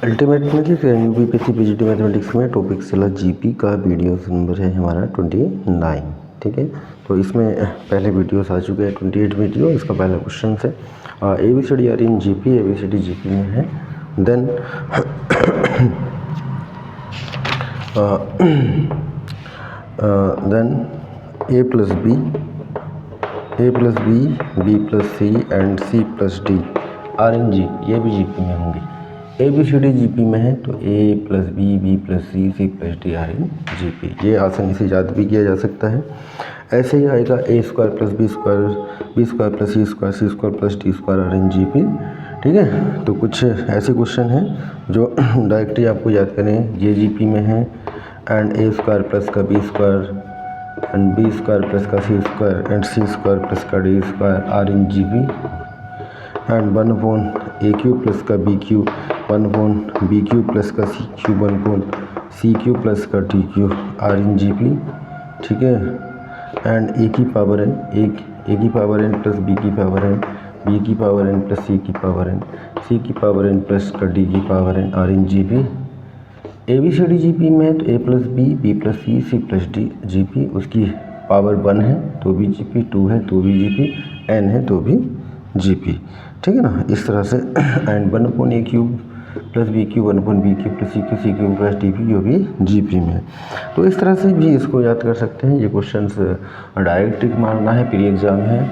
Ultimate में जी UPPC PGT mathematics में topic चला जीपी का वीडियो नंबर है हमारा 29। ठीक है, तो इसमें पहले वीडियोस आ चुके हैं 28 वीडियो। इसका पहला क्वेश्चन है ABCD are in GP, ABCD GP में है। Then A plus B, B plus C and C plus D are in G, ये भी जीपी में होंगे। ABCD जीपी में है तो A plus B plus C plus D are in GP. ये आसानी से याद भी किया जा सकता है। ऐसे ही आएगा A square plus B square plus C square plus D square are in GP. ठीक है, तो कुछ ऐसे क्वेश्चन हैं जो डायरेक्टली आपको याद करें। ये जीपी में है एंड A स्क्वायर प्लस का B square and B square plus का C square and C square plus का D square are in GP and 1/a cube plus का B cube 1/b cube plus का c cube 1/c cube plus का d cube are in GP. ठीक है, and a की power n plus b की power n, b की power n plus c की power n, c की power n plus का d की power n are in GP. ABCD GP में है तो a plus B plus C plus D GP, उसकी पावर 1 है तो भी जीपी, 2 है तो भी जीपी, n है तो भी जीपी। ठीक है ना, इस तरह से and 1/a cube plus B cube 1/b cube plus C cube plus D P, जो भी जीपी में है। तो इस तरह से भी इसको याद कर सकते हैं। ये क्वेश्चंस डायरेक्ट मारना है, प्री एग्जाम है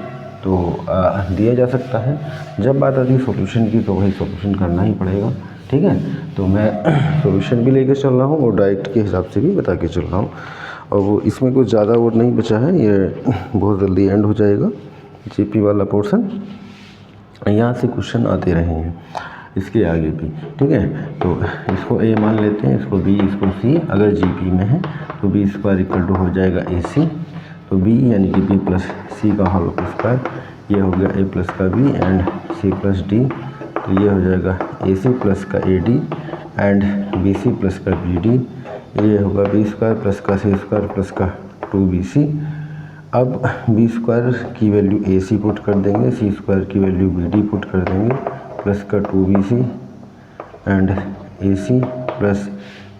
तो दिया जा सकता है। जब बात आती है सॉल्यूशन की तो भाई सॉल्यूशन करना ही पड़ेगा। ठीक है, तो मैं सॉल्यूशन भी लेकर चल रहा हूँ और डायरेक्ट के हिसाब से भी बता के चल रहा हूँ। और वो इसमें कुछ ज़्यादा और नहीं बचा है, ये बहुत जल्दी एंड हो जाएगा जीपी वाला पोर्शन। यहाँ से क्वेश्चन आते रहे हैं इसके आगे भी। ठीक है, तो इसको A मान लेते हैं, इसको B, इसको C। अगर जीपी में है तो B स्क्वायर इक्वल टू हो जाएगा AC, तो B यानी कि B प्लस C का होल स्क्वायर, ये हो गया A प्लस का B and C plus D, तो ये हो जाएगा AC प्लस का AD एंड BC प्लस का BD, ये होगा B स्क्वायर प्लस का C स्क्वायर प्लस का 2BC। अब B स्क्वायर की वैल्यू AC पुट कर देंगे, C स्क्वायर की वैल्यू BD पुट कर देंगे, प्लस का 2BC and AC plus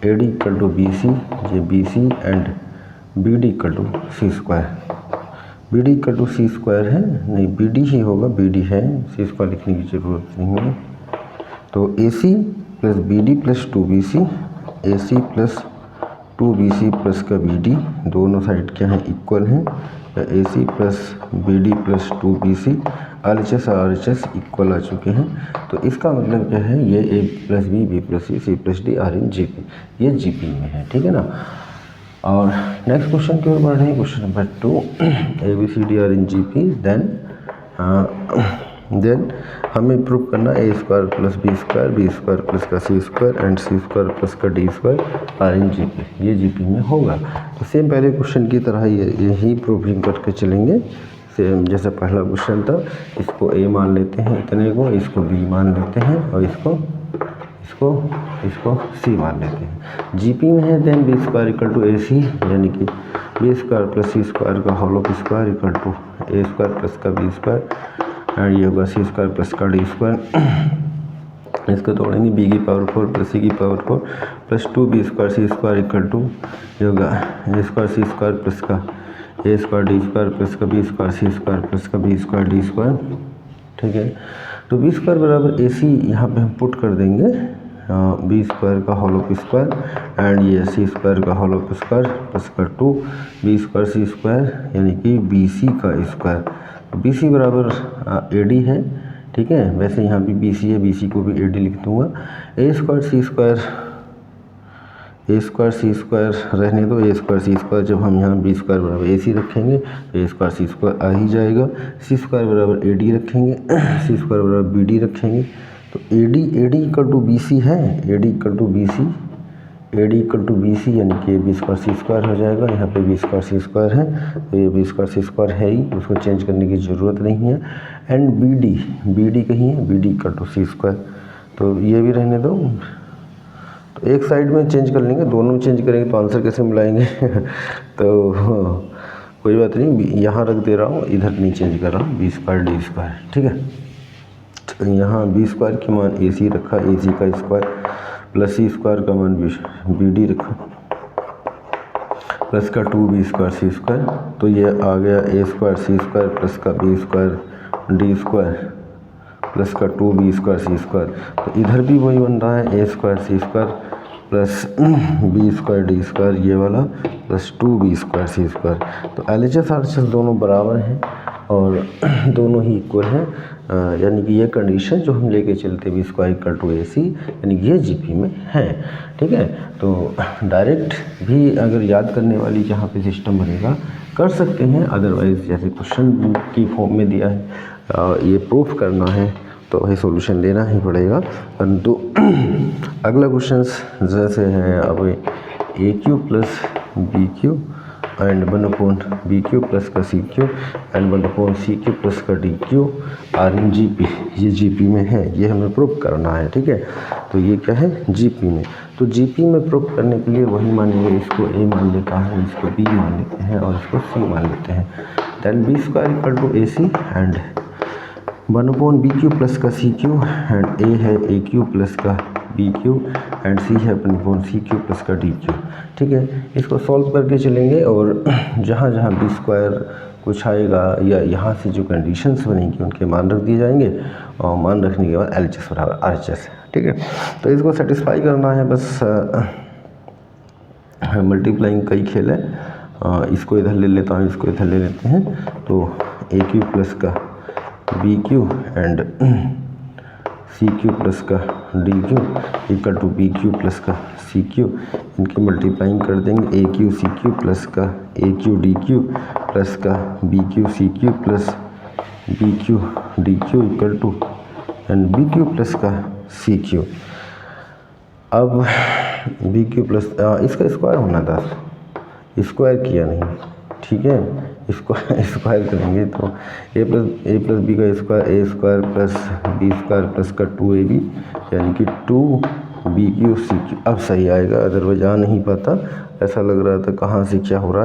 AD equal to BC, ये BC and BD equal to C square. BD equal to C square है, नहीं BD ही होगा, BD है, C स्क्वायर लिखने की ज़रूरत नहीं है। तो AC plus BD plus 2BC, AC plus 2BC plus का BD, दोनों साइड क्या हैं, इक्वल हैं। AC plus BD plus 2BC RHS और RHS इक्वल आ चुके हैं। तो इसका मतलब क्या है, ये A plus B plus C plus D are in GP, ये जीपी में है। ठीक है ना, और नेक्स्ट क्वेश्चन की ओर बढ़ रहे हैं। Question number 2, ABCD are in GP. Then हमें प्रूव करना A square plus B square plus का C square and C square plus का D square are in GP, ये जीपी में होगा। तो सेम पहले क्वेश्चन की तरह यही प्रूविंग करके चलेंगे, सेम जैसे पहला क्वेश्चन था। इसको A मान लेते हैं इतने को, इसको B मान लेते हैं और इसको C मान लेते हैं। जीपी में है then B square equal to AC, यानी कि B square plus C square का whole square equal to A square plus का B स्क्वायर एंड ये होगा C स्क्वायर प्लस का D स्क्वायर। इसको तोड़ेंगे, B की पावर 4 प्लस C की power 4 plus 2B square C square equal to ये होगा A square C square plus का A square D square plus का B square C square plus का B स्क्वायर D स्क्वायर। ठीक है, तो B स्क्वायर बराबर AC यहाँ पे हम पुट कर देंगे, B स्क्वायर का होल स्क्वायर एंड ये C स्क्वायर का होल स्क्वायर प्लस का 2B स्क्वायर C स्क्वायर, यानी कि BC का स्क्वायर। BC बराबर AD है। ठीक है, वैसे यहाँ भी BC है, BC को भी AD लिख दूँगा। A स्क्वायर C स्क्वायर रहने दो, A स्क्वायर C स्क्वायर, जब हम यहाँ B स्क्वायर बराबर AC रखेंगे तो A स्क्वायर C स्क्वायर आ ही जाएगा। C स्क्वायर बराबर AD रखेंगे, C स्क्वायर बराबर BD रखेंगे, तो AD इक्वल टू BC है, AD इक्वल टू BC यानी कि B स्क्वायर C स्क्वायर हो जाएगा। यहाँ पे B स्क्वायर C स्क्वायर है तो ये B स्क्वायर C स्क्वायर है ही, उसको चेंज करने की ज़रूरत नहीं है। एंड BD कहीं है, BD equal to C square, तो ये भी रहने दो। तो एक साइड में चेंज कर लेंगे, दोनों में चेंज करेंगे तो आंसर कैसे मिलाएंगे तो कोई बात नहीं, यहाँ रख दे रहा हूँ, इधर नहीं चेंज कर रहा हूँ, B स्क्वायर D स्क्वायर। ठीक है, तो यहाँ B स्क्वायर की मान AC रखा, AC का square plus C square common B D रखो प्लस का 2b स्क्वायर सी स्क्वायर, तो ये आ गया A square C square plus का B square D square plus का 2b स्क्वायर सी स्क्वायर। तो इधर भी वही बन रहा है A square C square plus B square D square ये वाला plus 2b square C square. तो LHS RHS दोनों बराबर हैं और दोनों ही इक्वल हैं, यानी कि ये कंडीशन जो हम लेके चलते B square equal to AC यानी ये GP में है। ठीक है, तो डायरेक्ट भी अगर याद करने वाली जहाँ पे सिस्टम बनेगा कर सकते हैं, अदरवाइज जैसे क्वेश्चन की फॉर्म में दिया है ये प्रूफ करना है तो वही सॉल्यूशन लेना ही पड़ेगा। परंतु अगला क्वेश्चन जैसे है अब AQ plus BQ and 1/BQ plus का CQ एंड 1/CQ प्लस का DQ आर इन GP, ये GP में है, ये हमें प्रूफ करना है। ठीक है, तो ये क्या है GP में। तो GP में प्रूफ करने के लिए वही मानेंगे, इसको A मान लेता है, इसको B मान लेते हैं और इसको C मान लेते हैं। Then B square equal to AC and 1/BQ plus का CQ एंड A है AQ प्लस का BQ एंड C है 1/CQ प्लस का DQ। ठीक है, इसको सॉल्व करके चलेंगे और जहाँ जहाँ B स्क्वायर कुछ आएगा या यहाँ से जो कंडीशंस बनेंगी उनके मान रख दिए जाएंगे और मान रखने के बाद LHS बराबर RHS। ठीक है, तो इसको सेटिस्फाई करना है, बस मल्टीप्लाइंग का ही खेल है। इसको इधर ले लेता हूँ, इसको इधर ले लेते हैं, तो AQ प्लस का BQ एंड CQ प्लस का DQ equal to BQ plus का CQ, इनकी मल्टीप्लाइंग कर देंगे AQ CQ प्लस का AQ DQ प्लस का BQ CQ plus BQ DQ equal to and BQ plus का CQ। अब BQ प्लस इसका स्क्वायर होना था, स्क्वायर किया नहीं। ठीक है, इसको स्क्वायर करेंगे तो a प्लस बी का square A square plus B square plus का 2AB यानी कि 2BQ CQ। अब सही आएगा, अदरवाइज आ नहीं पाता, ऐसा लग रहा था कहाँ से क्या हो रहा है।